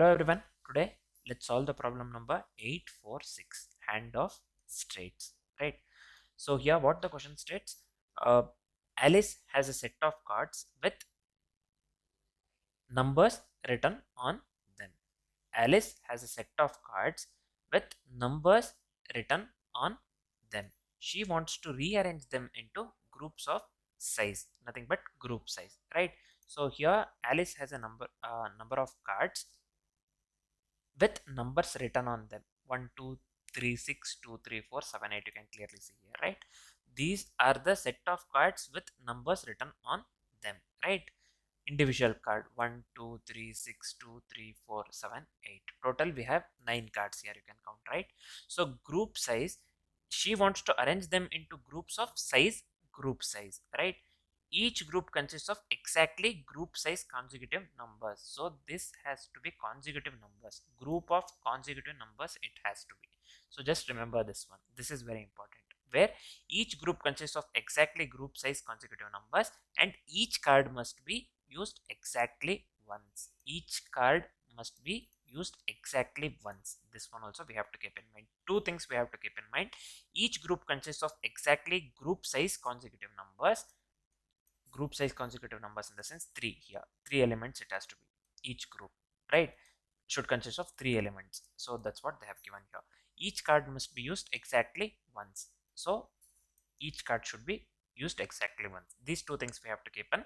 Hello everyone, today let's solve the problem number 846, handoff states, right? So here what the question states, Alice has a set of cards with numbers written on them. Alice has a set of cards with numbers written on them. She wants to rearrange them into groups of size, nothing but group size, right? So here Alice has a number of cards with numbers written on them, 1 2 3 6 2 3 4 7 8. You can clearly see here, right? These are the set of cards with numbers written on them, right? Individual card 1 2 3 6 2 3 4 7 8. Total we have 9 cards here, you can count, right? So group size, she wants to arrange them into groups of size, group size, right? Each group consists of exactly group size consecutive numbers. So this has to be consecutive numbers, group of consecutive numbers it has to be. So just remember this one, this is very important, where each group consists of exactly group size consecutive numbers and each card must be used exactly once. Each card must be used exactly once. This one also we have to keep in mind. Two things we have to keep in mind. Each group consists of exactly group size consecutive numbers. Group size consecutive numbers in the sense 3 here. 3 elements it has to be. Each group, right, should consist of 3 elements. So that's what they have given here. Each card must be used exactly once. So each card should be used exactly once. These two things we have to keep in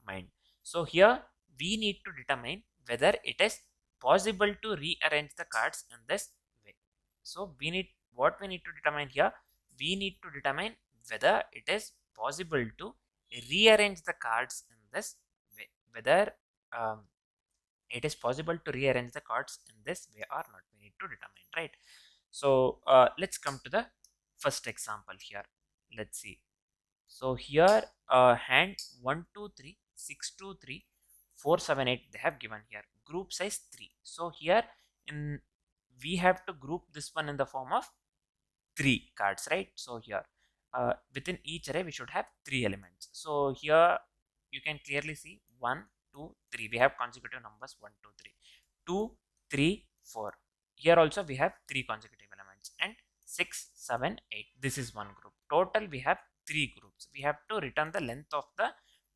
mind. So here we need to determine whether it is possible to rearrange the cards in this way. So we need, what we need to determine here, we need to determine whether it is possible to rearrange the cards in this way, whether it is possible to rearrange the cards in this way or not, we need to determine, right? So let's come to the first example here. Let's see. So here hand 1 2 3 6 2 3 4 7 8 they have given here, group size 3. So here in we have to group this one in the form of 3 cards, right? So here within each array we should have 3 elements. So here you can clearly see 1 2 3 we have consecutive numbers 1 2 3 2 3 4. Here also we have 3 consecutive elements, and 6 7 8, this is one group. Total we have 3 groups. We have to return the length of the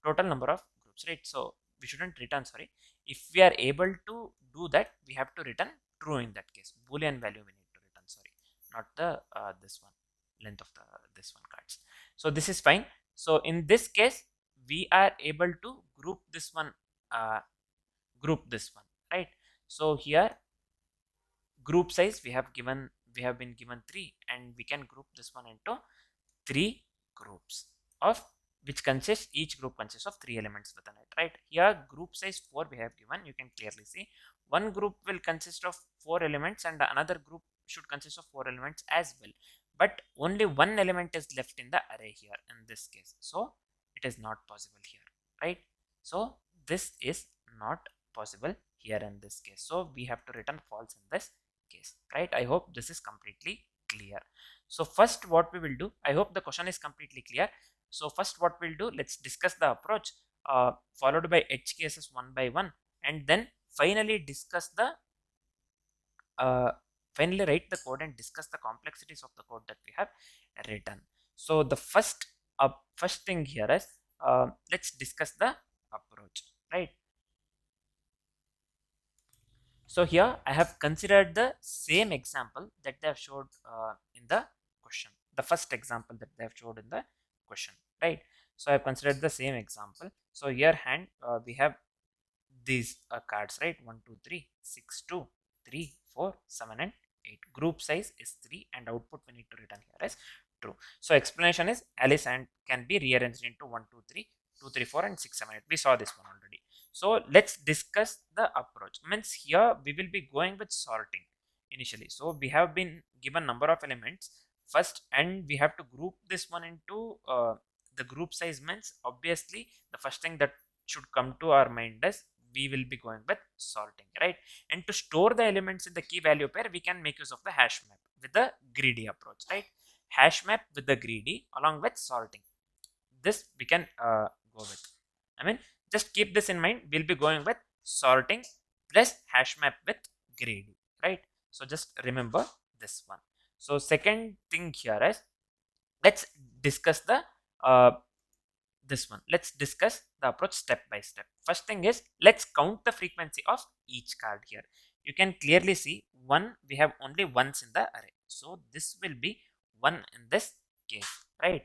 total number of groups, right? So we shouldn't return, sorry, if we are able to do that we have to return true. In that case boolean value we need to return, sorry, not the this one, length of the this one cards. So this is fine. So in this case we are able to group this one, right? So here group size we have been given 3, and we can group this one into 3 groups, of which consists, each group consists of 3 elements within it, right? Here group size 4 we have given, you can clearly see one group will consist of 4 elements and another group should consist of 4 elements as well, but only one element is left in the array here in this case, so it is not possible here, right? So this is not possible here in this case, so we have to return false in this case, right? I hope this is completely clear. So first what we will do, I hope the question is completely clear. So first what we'll do, let's discuss the approach followed by edge cases one by one, and then finally discuss the finally write the code and discuss the complexities of the code that we have written. So the first thing here is let's discuss the approach, right? So here I have considered the same example that they have showed in the question, the first example that they have showed in the question, right? So I have considered the same example. So here hand we have these cards, right? 1 2 3 6 2 3 4 7 and 8. Group size is 3 and output we need to return here is true. So explanation is Alice and can be rearranged into 1 2 3 2 3 4 and 6 7 8. We saw this one already. So let's discuss the approach. Means here we will be going with sorting initially. So we have been given number of elements first, and we have to group this one into the group size. Means obviously the first thing that should come to our mind is we will be going with sorting, right? And to store the elements in the key value pair, we can make use of the hash map with the greedy approach, right? Hash map with the greedy along with sorting, this we can go with. I mean, just keep this in mind, we'll be going with sorting plus hash map with greedy, right? So just remember this one. So second thing here is, let's discuss the this one. Let's discuss the approach step by step. First thing is, let's count the frequency of each card here. You can clearly see one, we have only ones in the array, so this will be one in this case, right?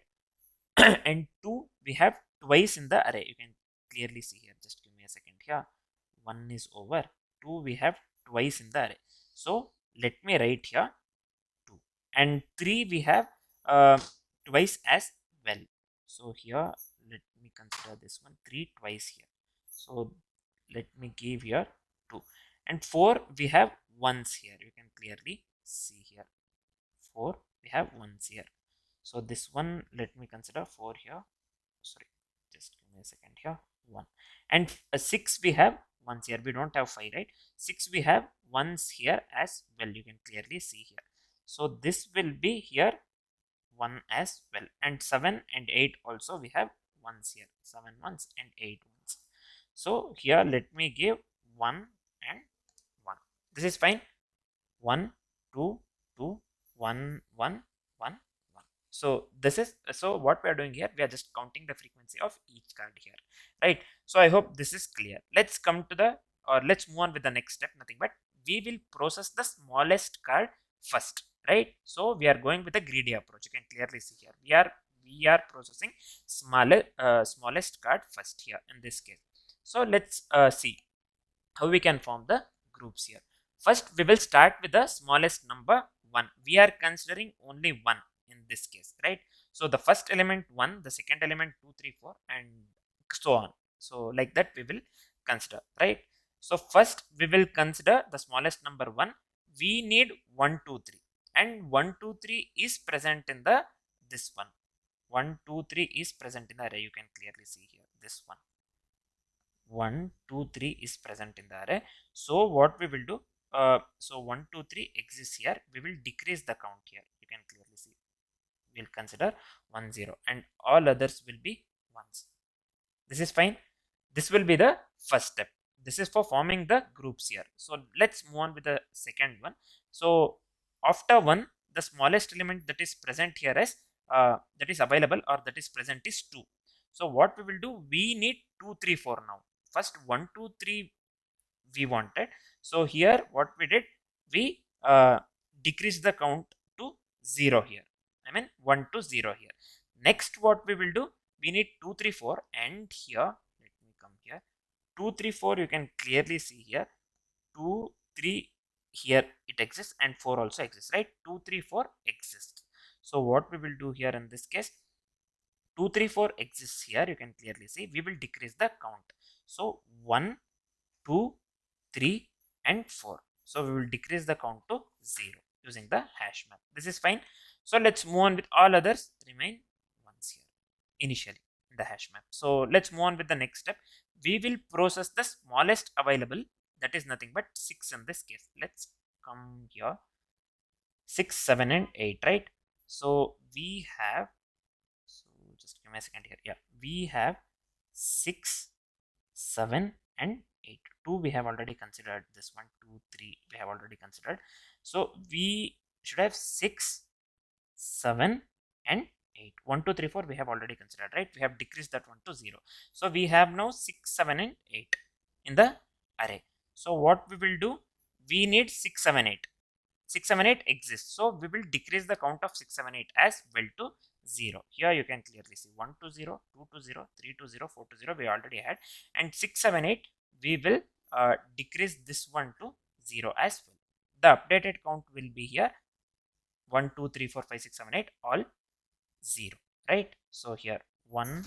And two, we have twice in the array. You can clearly see here. Just give me a second here. One is over. Two, we have twice in the array. So let me write here 2. And 3, we have twice as well. So here, let me consider this one. 3 twice here. So let me give here 2. And 4, we have once here. You can clearly see here. 4, we have once here. So this one, let me consider 4 here. Sorry, just give me a second here. 1. And 6, we have once here. We don't have 5, right? 6, we have once here as well. You can clearly see here. So this will be here 1 as well. And 7 and 8 also we have once here. 7 once and 8 once. So here let me give 1 and 1. This is fine. 1, 2, 2, 1, 1, 1. So this is, so what we are doing here, we are just counting the frequency of each card here, right? So I hope this is clear. Let's come to the, or let's move on with the next step. Nothing but we will process the smallest card first, right? So we are going with a greedy approach. You can clearly see here, we are processing smallest card first here in this case. So let's see how we can form the groups here. First, we will start with the smallest number 1. We are considering only 1 in this case, right? So the first element 1, the second element 2, 3, 4, and so on. So like that we will consider, right? So first we will consider the smallest number 1. We need 1, 2, 3, and 1, 2, 3 is present in the this one. 1, 2, 3 is present in the array. You can clearly see here this one. 1, 2, 3 is present in the array. So what we will do? So 1, 2, 3 exists here. We will decrease the count here. You can clearly see. We'll consider 1, 0, and all others will be ones. This is fine. This will be the first step. This is for forming the groups here. So let's move on with the second one. So after 1, the smallest element that is present here is that is available or that is present is 2. So what we will do? We need 2, 3, 4 now. First 1, 2, 3 we wanted. So here what we did? We decreased the count to 0 here. I mean 1 to 0 here. Next what we will do? We need 2, 3, 4, and here, let me come here. 2, 3, 4, you can clearly see here. 2, 3 here it exists, and 4 also exists, right? 2, 3, 4 exists. So what we will do here in this case? 2, 3, 4 exists here. You can clearly see. We will decrease the count. So 1, 2, 3, and 4. So we will decrease the count to 0 using the hash map. This is fine. So let's move on with all others. Remain ones here initially in the hash map. So let's move on with the next step. We will process the smallest available. That is nothing but 6 in this case. Let's come here. 6, 7, and 8, right? So we have, so just give me a second here. Yeah, we have 6, 7, and 8. 2 we have already considered. This one, 2, 3 we have already considered. So we should have 6, 7, and 8. 1, 2, 3, 4 we have already considered, right? We have decreased that one to 0. So we have now 6, 7, and 8 in the array. So what we will do? We need 6, 7, 8. 6, 7, 8 exists. So we will decrease the count of 6, 7, 8 as well to 0. Here you can clearly see 1 to 0, 2 to 0, 3 to 0, 4 to 0 we already had. And 6, 7, 8 we will decrease this one to 0 as well. The updated count will be here 1, 2, 3, 4, 5, 6, 7, 8 all 0, right? So here 1,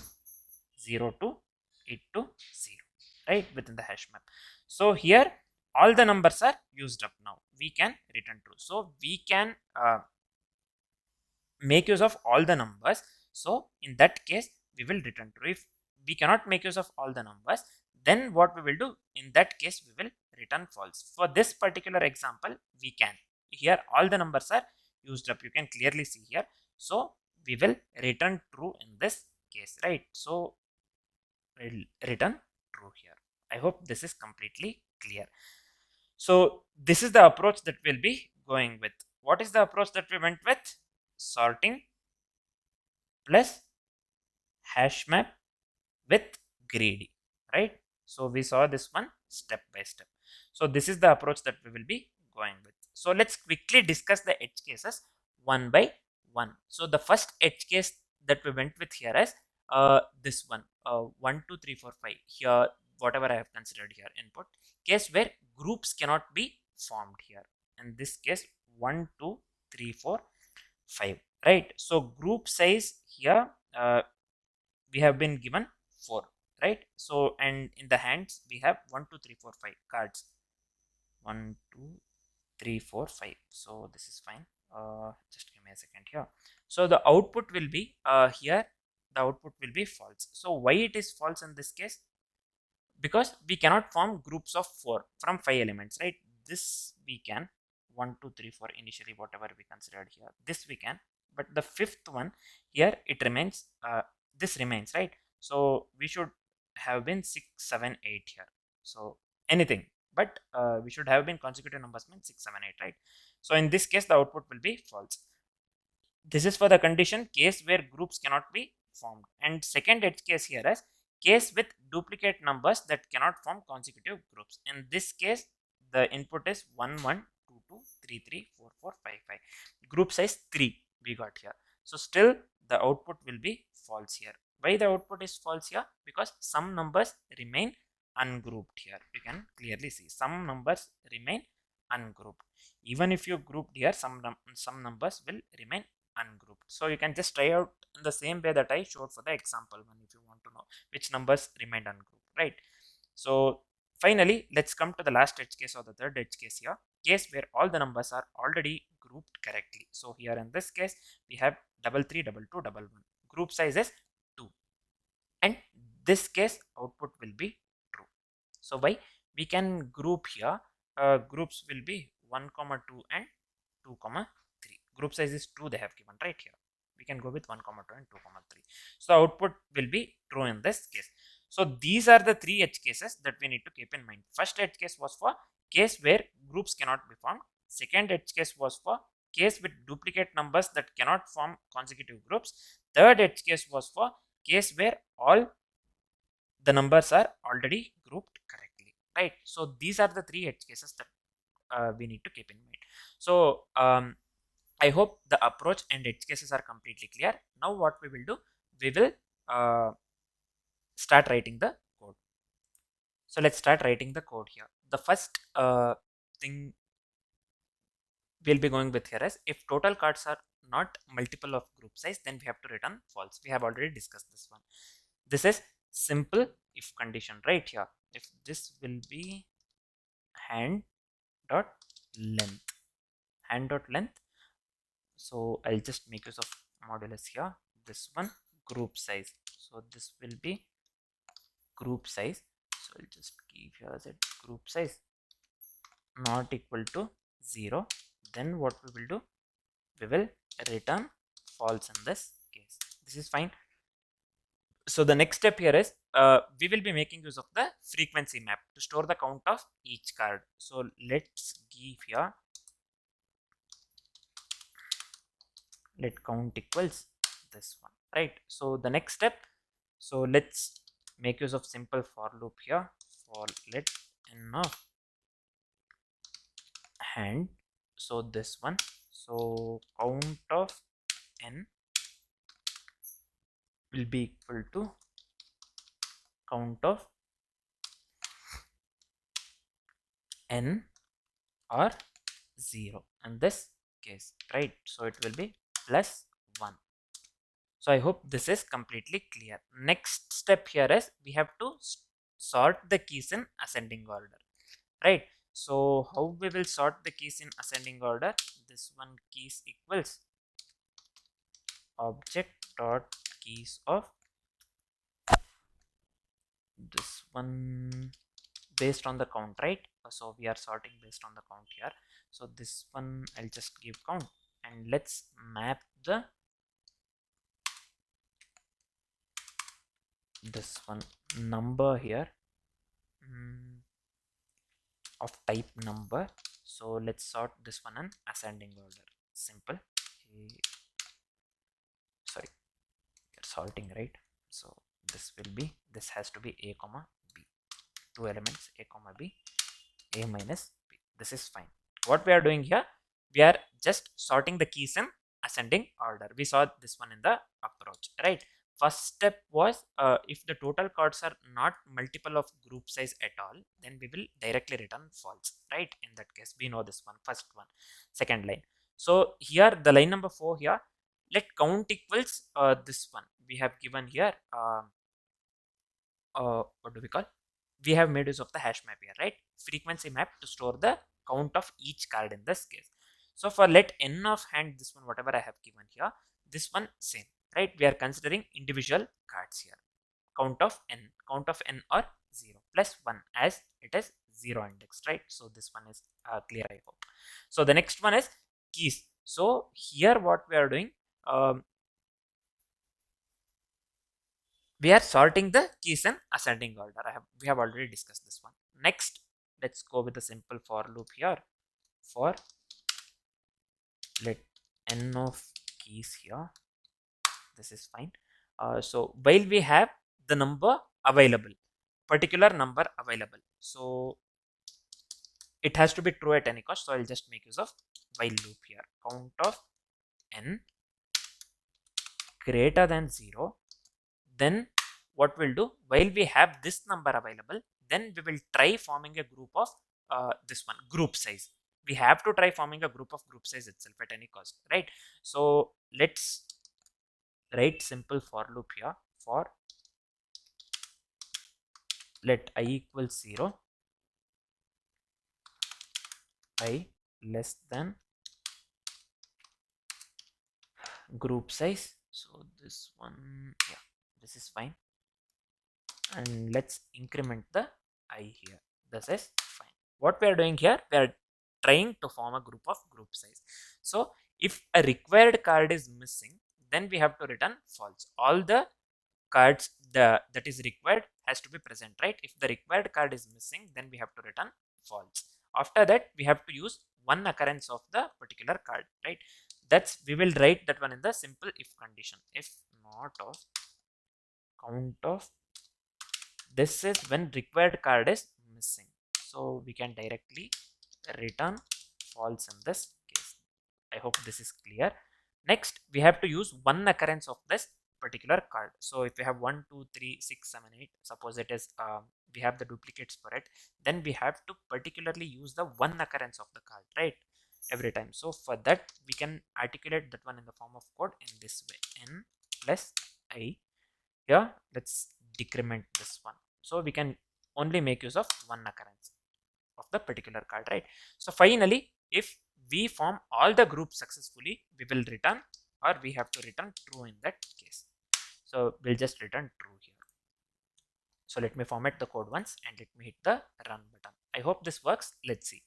0 to 8 to 0, right, within the hash map. So here all the numbers are used up now. We can return true. So we can make use of all the numbers. So in that case we will return true. If we cannot make use of all the numbers, then what we will do? In that case we will return false. For this particular example we can. Here all the numbers are used up. You can clearly see here. So we will return true in this case, right? So we'll return true here. I hope this is completely clear. So this is the approach that we'll be going with. What is the approach that we went with? Sorting plus hash map with greedy, right? So we saw this one step by step. So this is the approach that we will be going with. So let's quickly discuss the edge cases one by one. So the first edge case that we went with here is this one, 1 2 3 4 5. Here whatever I have considered here input case where groups cannot be formed here. In this case 1 2 3 4 5, right? So group size here we have been given 4, right? So and in the hands we have 1 2 3 4 5 cards. 1 2 3 4 5. So this is fine. Just give me a second here. So the output will be here, the output will be false. So why it is false in this case? Because we cannot form groups of 4 from 5 elements, right? This we can, 1 2 3 4 initially whatever we considered here, this we can, but the fifth one here it remains, this remains, right? So we should have been 6 7 8 here. So anything, but we should have been consecutive numbers means 6 7 8, right? So in this case the output will be false. This is for the condition case where groups cannot be formed. And second edge case here is case with duplicate numbers that cannot form consecutive groups. In this case the input is 1 1 2 2 3 3 4 4 5 5. Group size 3 we got here. So still the output will be false here. Why the output is false here? Because some numbers remain ungrouped here. You can clearly see some numbers remain ungrouped. Even if you grouped here, some numbers will remain ungrouped. So you can just try out in the same way that I showed for the example one if you want to know which numbers remained ungrouped, right? So finally, let's come to the last edge case or the third edge case here. Case where all the numbers are already grouped correctly. So here in this case, we have 3 3 2 2 1 1. Group size is 2. And this case output will be true. So why? We can group here. Groups will be 1 comma 2 and 2 comma 3. Group size is 2 they have given right here. We can go with 1 comma 2 and 2 comma 3. So output will be true in this case. So these are the 3 edge cases that we need to keep in mind. First edge case was for case where groups cannot be formed. Second edge case was for case with duplicate numbers that cannot form consecutive groups. Third edge case was for case where all the numbers are already grouped correctly, right? So these are the 3 edge cases that we need to keep in mind. So I hope the approach and edge cases are completely clear. Now what we will do, we will start writing the code. So let's start writing the code here. The first thing we'll be going with here is if total cards are not multiple of group size, then we have to return false. We have already discussed this one. This is simple if condition right here. If this will be hand dot length, so I'll just make use of modulus here. This one group size, so this will be group size. So I'll just give here as a group size not equal to 0. Then what we will do, we will return false in this case. This is fine. So the next step here is we will be making use of the frequency map to store the count of each card. So let's give here, let count equals this one, right? So the next step, so let's make use of simple for loop here. For let n of hand, so this one, so count of n will be equal to count of n or 0 in this case, right? So it will be plus 1. So I hope this is completely clear. Next step here is we have to sort the keys in ascending order, right? So how we will sort the keys in ascending order? This one keys equals object dot keys of this one based on the count, right? So we are sorting based on the count here. So this one I'll just give count, and let's map the this one number here, of type number. So let's sort this one in ascending order. Simple. Sorry, you're sorting, right? So this has to be a comma b, two elements, a comma b, a minus b. This is fine. What we are doing here, we are just sorting the keys in ascending order. We saw this one in the approach, right? First step was if the total cards are not multiple of group size at all, then we will directly return false, right? In that case, we know this one, first one. Second line. So here the line number 4 here, let count equals this one. We have given here what do we call? We have made use of the hash map here, right? Frequency map to store the count of each card in this case. So for let n of hand, this one, whatever I have given here, this one same, right? We are considering individual cards here. Count of n or 0 plus 1 as it is 0 indexed, right? So this one is clear, I hope. So the next one is keys. So here what we are doing, we are sorting the keys in ascending order. We have already discussed this one. Next, let's go with a simple for loop here. For let n of keys here, this is fine. So while we have the number available, particular number available, so it has to be true at any cost. So I'll just make use of while loop here. Count of n greater than 0, then what we'll do, while we have this number available, then we will try forming a group of this one, group size. We have to try forming a group of group size itself at any cost, right? So let's write simple for loop here. For let I equals 0, I less than group size. So this one, yeah, this is fine. And let's increment the I here. This is fine. What we are doing here, we are trying to form a group of group size. So if a required card is missing, then we have to return false. All the cards that is required has to be present, right? If the required card is missing, then we have to return false. After that, we have to use one occurrence of the particular card, right? That's, we will write that one in the simple if condition. If not of count of, this is when required card is missing. So we can directly return false in this case. I hope this is clear. Next, we have to use one occurrence of this particular card. So if we have 1, 2, 3, 6, 7, 8, suppose it is we have the duplicates for it, then we have to particularly use the one occurrence of the card, right? Every time. So for that, we can articulate that one in the form of code in this way. N plus I. Here, let's decrement this one. So we can only make use of one occurrence of the particular card, right? So finally, if we form all the groups successfully, we will return, or we have to return true in that case. So we'll just return true here. So let me format the code once and let me hit the run button. I hope this works. Let's see.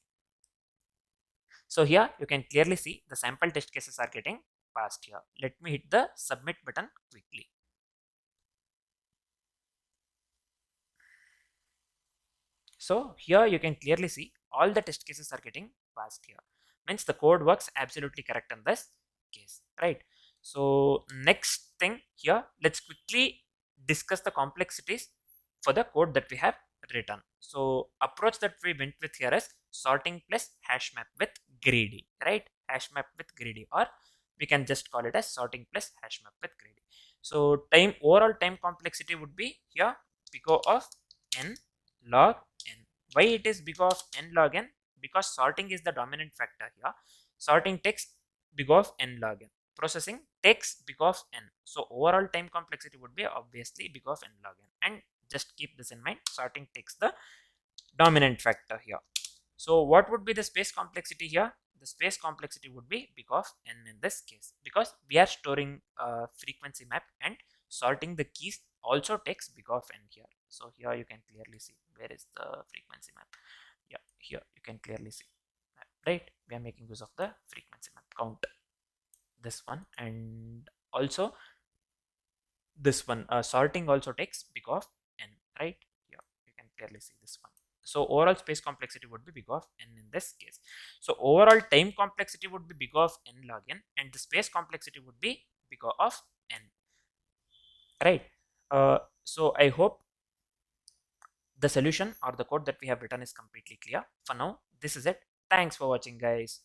So here you can clearly see the sample test cases are getting passed here. Let me hit the submit button quickly. So here you can clearly see all the test cases are getting passed here. Means the code works absolutely correct in this case, right? So next thing here, let's quickly discuss the complexities for the code that we have written. So approach that we went with here is sorting plus hash map with greedy, right? Hash map with greedy, or we can just call it as sorting plus hash map with greedy. So overall time complexity would be here big O of n log n. Why it is big O of n log n? Because sorting is the dominant factor here. Sorting takes big O of n log n. Processing takes big O of n. So overall time complexity would be obviously big O of n log n. And just keep this in mind, sorting takes the dominant factor here. So what would be the space complexity here? The space complexity would be big O of n in this case, because we are storing frequency map, and sorting the keys also takes big O of n here. So here you can clearly see where is the frequency map. Yeah, here you can clearly see, right? We are making use of the frequency map count, this one, and also this one. Sorting also takes big O of n, right? Yeah, you can clearly see this one. So overall space complexity would be big of n in this case. So overall time complexity would be big of n log n, and the space complexity would be big of n. Right. So I hope the solution or the code that we have written is completely clear. For now, this is it. Thanks for watching, guys.